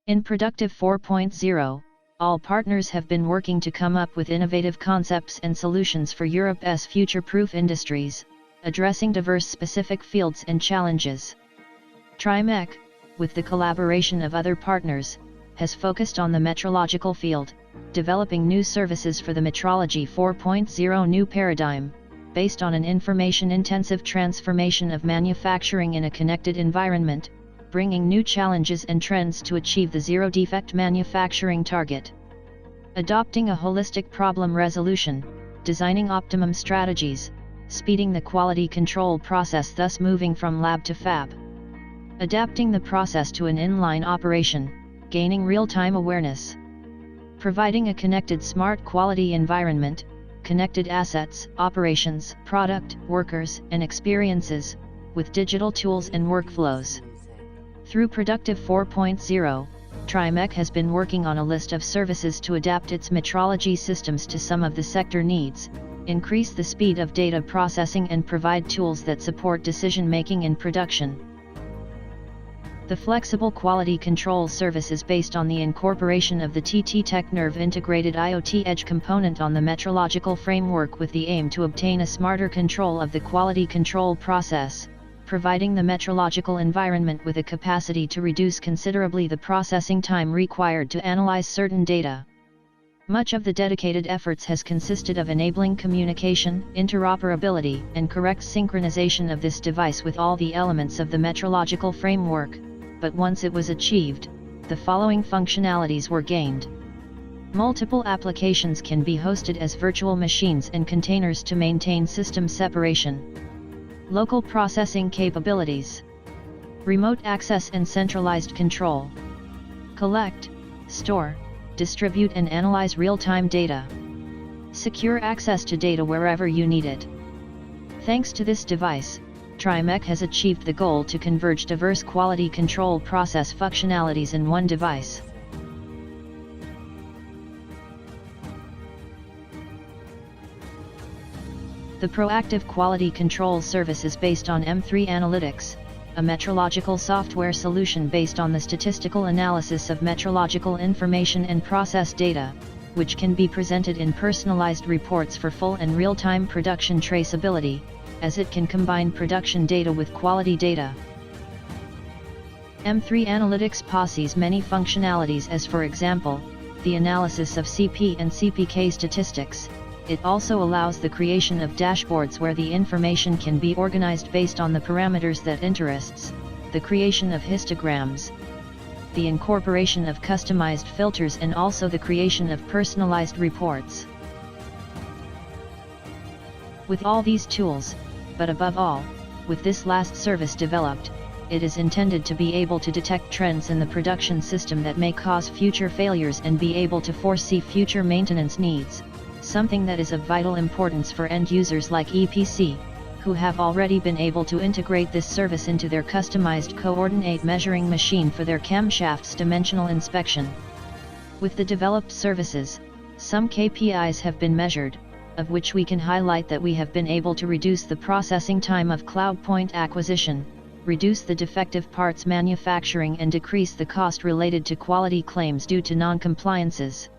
In Productive 4.0, all partners have been working to come up with innovative concepts and solutions for Europe's future-proof industries, addressing diverse specific fields and challenges. TRIMEK, with the collaboration of other partners, has focused on the metrological field, developing new services for the Metrology 4.0 new paradigm, based on an information-intensive transformation of manufacturing in a connected environment, bringing new challenges and trends to achieve the zero-defect manufacturing target. Adopting a holistic problem resolution, designing optimum strategies, speeding the quality control process, thus moving from lab to fab. Adapting the process to an inline operation, gaining real-time awareness. Providing a connected smart quality environment, connected assets, operations, product, workers, and experiences, with digital tools and workflows. Through Productive 4.0, TRIMEK has been working on a list of services to adapt its metrology systems to some of the sector needs, increase the speed of data processing, and provide tools that support decision-making in production. The flexible quality control service is based on the incorporation of the TT-Tech Nerve integrated IoT edge component on the metrological framework, with the aim to obtain a smarter control of the quality control process, providing the metrological environment with a capacity to reduce considerably the processing time required to analyze certain data. Much of the dedicated efforts has consisted of enabling communication, interoperability, and correct synchronization of this device with all the elements of the metrological framework, but once it was achieved, the following functionalities were gained. Multiple applications can be hosted as virtual machines and containers to maintain system separation. Local processing capabilities. Remote access and centralized control. Collect, store, distribute and analyze real-time data. Secure access to data wherever you need it. Thanks to this device, TRIMEK has achieved the goal to converge diverse quality control process functionalities in one device. The Proactive Quality Control Service is based on M3 Analytics, a metrological software solution based on the statistical analysis of metrological information and process data, which can be presented in personalized reports for full and real-time production traceability, as it can combine production data with quality data. M3 Analytics possesses many functionalities, as for example, the analysis of CP and CPK statistics. It also allows the creation of dashboards where the information can be organized based on the parameters that interests, the creation of histograms, the incorporation of customized filters, and also the creation of personalized reports. With all these tools, but above all, with this last service developed, it is intended to be able to detect trends in the production system that may cause future failures and be able to foresee future maintenance needs, something that is of vital importance for end users like EPC, who have already been able to integrate this service into their customized coordinate measuring machine for their camshafts dimensional inspection. With the developed services, some KPIs have been measured, of which we can highlight that we have been able to reduce the processing time of cloud point acquisition, reduce the defective parts manufacturing, and decrease the cost related to quality claims due to non-compliances.